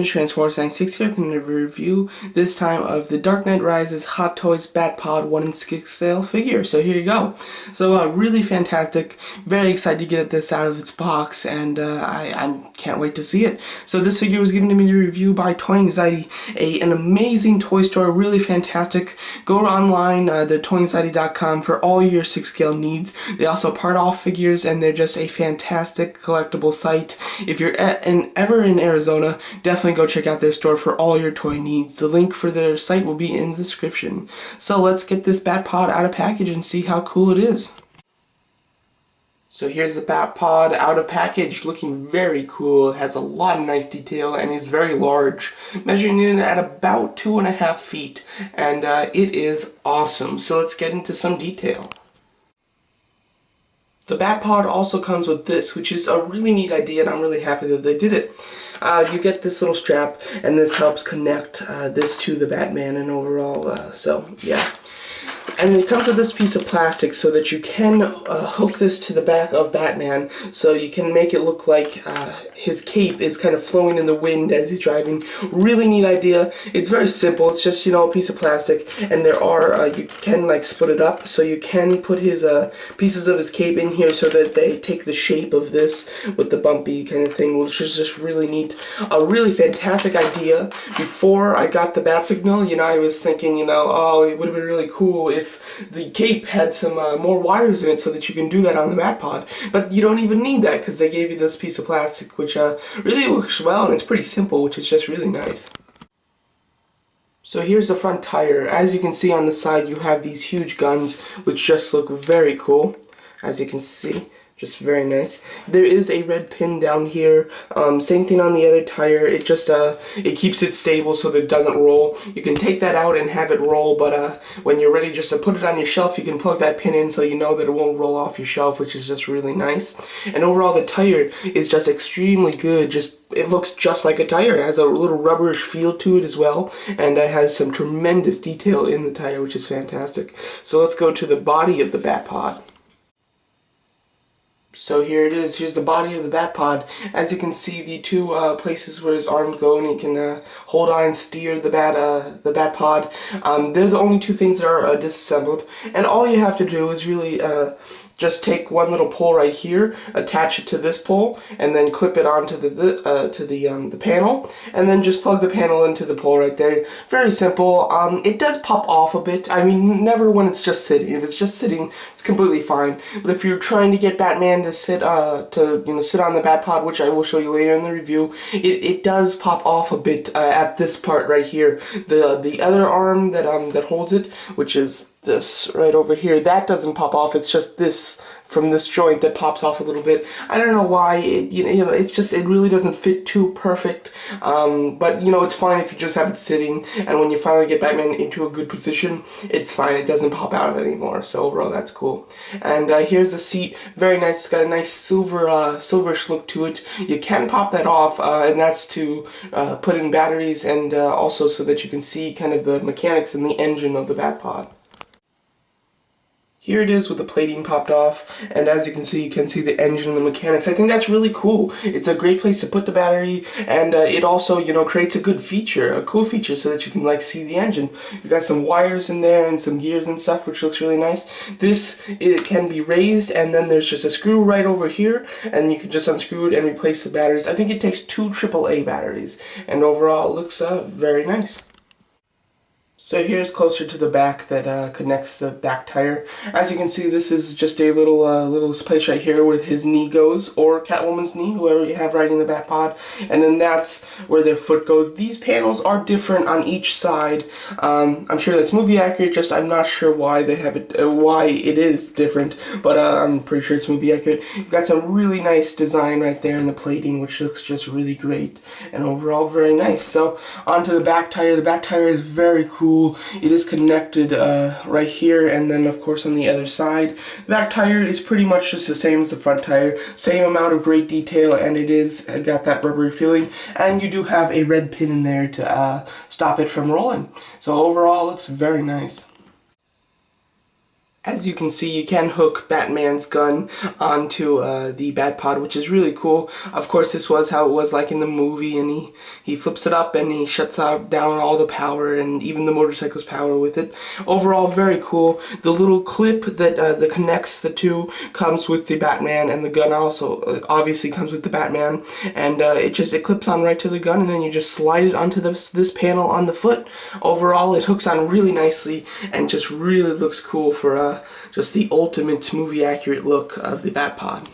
Transforce96 here with another review, this time of the Dark Knight Rises Hot Toys Bat Pod 1/6 scale figure. So here you go. So really fantastic, very excited to get this out of its box, and I can't wait to see it. So this figure was given to me to review by Toy Anxiety, an amazing toy store, really fantastic. Go online, they're toyanxiety.com for all your 6 scale needs. They also part off figures, and they're just a fantastic collectible site. If you're ever in Arizona, definitely go check out their store for all your toy needs. The link for their site will be in the description. So let's get this Bat Pod out of package and see how cool it is. So here's the Bat Pod out of package, looking very cool. It has a lot of nice detail and is very large, measuring in at about 2.5 feet, and it is awesome. So let's get into some detail. The Bat Pod also comes with this, which is a really neat idea, and I'm really happy that they did it. You get this little strap, and this helps connect this to the Batman and overall, so yeah. And it comes with this piece of plastic so that you can hook this to the back of Batman, so you can make it look like his cape is kind of flowing in the wind as he's driving. Really neat idea. It's very simple. It's just, a piece of plastic, and there are, you can like split it up, so you can put his pieces of his cape in here so that they take the shape of this with the bumpy kind of thing, which is just really neat. A really fantastic idea. Before I got the bat signal, I was thinking, oh, it would have been really cool if the cape had some more wires in it so that you can do that on the Bat Pod. But you don't even need that because they gave you this piece of plastic, which really works well, and it's pretty simple, which is just really nice. So here's the front tire. As you can see on the side, you have these huge guns, which just look very cool. As you can see, just very nice. There is a red pin down here. Same thing on the other tire. It just it keeps it stable so that it doesn't roll. You can take that out and have it roll, but when you're ready just to put it on your shelf, you can plug that pin in so you know that it won't roll off your shelf, which is just really nice. And overall, the tire is just extremely good. It looks just like a tire. It has a little rubberish feel to it as well, and it has some tremendous detail in the tire, which is fantastic. So let's go to the body of the Bat Pod. So here it is. Here's the body of the Bat Pod. As you can see, the two places where his arms go, and he can hold on and steer the Bat Pod. They're the only two things that are disassembled, and all you have to do is really just take one little pole right here, attach it to this pole, and then clip it onto the panel, and then just plug the panel into the pole right there. Very simple. It does pop off a bit. I mean, never when it's just sitting. If it's just sitting, it's completely fine. But if you're trying to get Batman to sit, sit on the Bat Pod, which I will show you later in the review, it does pop off a bit at this part right here. The other arm that holds it, which is this right over here, that doesn't pop off. It's just this from this joint that pops off a little bit. I don't know why. It really doesn't fit too perfect. But it's fine if you just have it sitting, and when you finally get Batman into a good position, it's fine. It doesn't pop out anymore. So overall, that's cool. And here's the seat. Very nice. It's got a nice silverish look to it. You can pop that off, and that's to put in batteries, and also so that you can see kind of the mechanics in the engine of the Bat Pod. Here it is with the plating popped off, and as you can see the engine and the mechanics. I think that's really cool. It's a great place to put the battery, and it also, creates a cool feature so that you can see the engine. You've got some wires in there and some gears and stuff, which looks really nice. It can be raised, and then there's just a screw right over here, and you can just unscrew it and replace the batteries. I think it takes 2 AAA batteries, and overall it looks very nice. So here's closer to the back that connects the back tire. As you can see, this is just a little place right here where his knee goes, or Catwoman's knee, whoever you have riding the Bat Pod, and then that's where their foot goes. These panels are different on each side. I'm sure that's movie accurate. Just I'm not sure why they have it, why it is different, but I'm pretty sure it's movie accurate. You've got some really nice design right there in the plating, which looks just really great, and overall very nice. So onto the back tire. The back tire is very cool. It is connected right here, and then of course on the other side. The back tire is pretty much just the same as the front tire, same amount of great detail, and it is got that rubbery feeling, and you do have a red pin in there to stop it from rolling. So overall, it looks very nice. As you can see, you can hook Batman's gun onto the Batpod, which is really cool. Of course, this was how it was like in the movie, and he flips it up and he shuts down all the power and even the motorcycle's power with it. Overall, very cool. The little clip that connects the two comes with the Batman, and the gun also obviously comes with the Batman. And it clips on right to the gun, and then you just slide it onto this panel on the foot. Overall, it hooks on really nicely and just really looks cool for just the ultimate movie accurate look of the Batpod.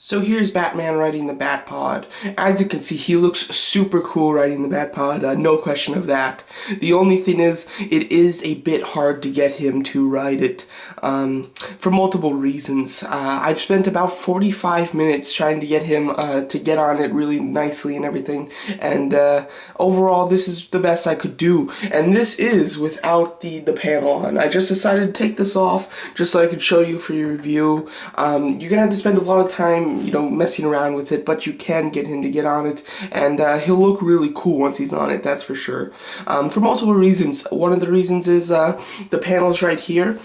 So here's Batman riding the Batpod. As you can see, he looks super cool riding the Batpod, no question of that. The only thing is, it is a bit hard to get him to ride it, for multiple reasons. I've spent about 45 minutes trying to get him to get on it really nicely and everything, and overall this is the best I could do. And this is without the panel on. I just decided to take this off just so I could show you for your review. You're gonna have to spend a lot of time messing around with it, but you can get him to get on it, and he'll look really cool once he's on it, that's for sure. For multiple reasons. One of the reasons is the panels right here.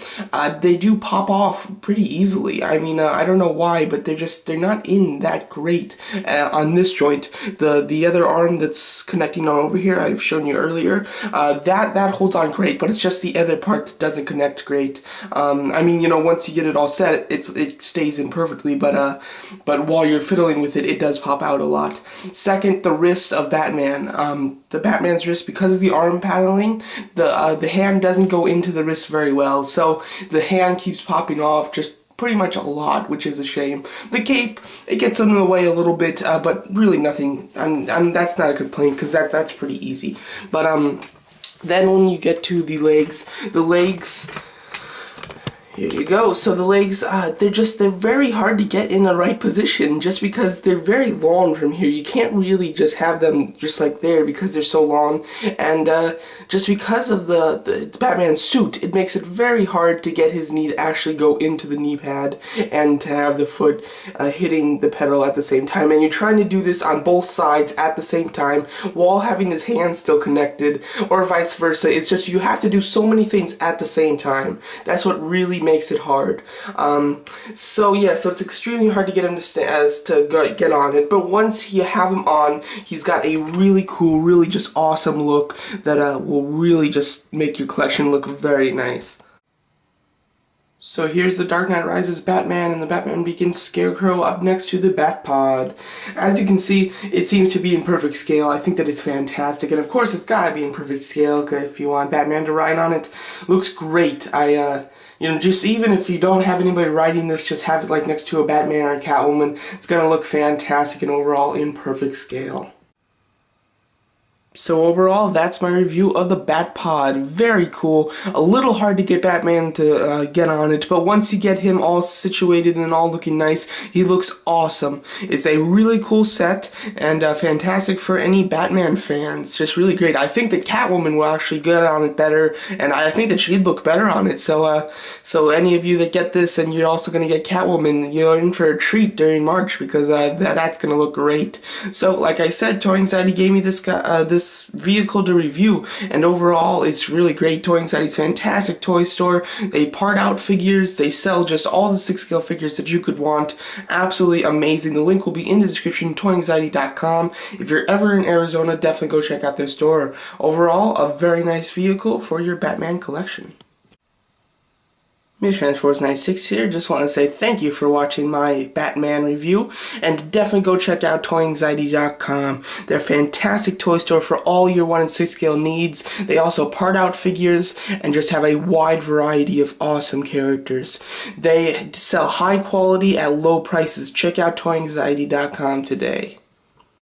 They do pop off pretty easily. I mean, I don't know why, but they're not in that great on this joint. The other arm that's connecting on over here, I've shown you earlier, that holds on great, but it's just the other part that doesn't connect great. I mean, once you get it all set, it stays in perfectly, but while you're fiddling with it, it does pop out a lot. Second, the wrist of Batman. The Batman's wrist, because of the arm paneling, the hand doesn't go into the wrist very well, so the hand keeps popping off just pretty much a lot, which is a shame. The cape, it gets in the way a little bit, but really nothing. That's not a complaint, because that's pretty easy. But then when you get to the legs, here you go. So the legs, they're very hard to get in the right position just because they're very long from here. You can't really just have them just like there because they're so long, and just because of the Batman suit, it makes it very hard to get his knee to actually go into the knee pad and to have the foot hitting the pedal at the same time. And you're trying to do this on both sides at the same time while having his hands still connected, or vice versa. It's just you have to do so many things at the same time. That's what really makes it hard. So it's extremely hard to get him to get on it, but once you have him on, he's got a really cool, really just awesome look that will really just make your collection look very nice. So here's the Dark Knight Rises Batman and the Batman Begins Scarecrow up next to the Batpod. As you can see, it seems to be in perfect scale. I think that it's fantastic, and of course it's gotta be in perfect scale if you want Batman to ride on it. Looks great. Just even if you don't have anybody riding this, just have it like next to a Batman or a Catwoman. It's gonna look fantastic and overall in perfect scale. So overall, that's my review of the Batpod. Very cool. A little hard to get Batman to get on it, but once you get him all situated and all looking nice, he looks awesome. It's a really cool set and fantastic for any Batman fans. Just really great. I think that Catwoman will actually get on it better, and I think that she'd look better on it. So any of you that get this and you're also going to get Catwoman, you're in for a treat during March, because that's going to look great. So like I said, Toy Anxiety gave me this vehicle to review, and overall it's really great. Toy Anxiety's fantastic toy store. They part out figures, they sell just all the 6-scale figures that you could want. Absolutely amazing. The link will be in the description, toyanxiety.com. If you're ever in Arizona, definitely go check out their store. Overall, a very nice vehicle for your Batman collection. MrTransforce96 here. Just want to say thank you for watching my Batman review, and definitely go check out toyanxiety.com. They're a fantastic toy store for all your 1 and 6 scale needs. They also part out figures and just have a wide variety of awesome characters. They sell high quality at low prices. Check out toyanxiety.com today.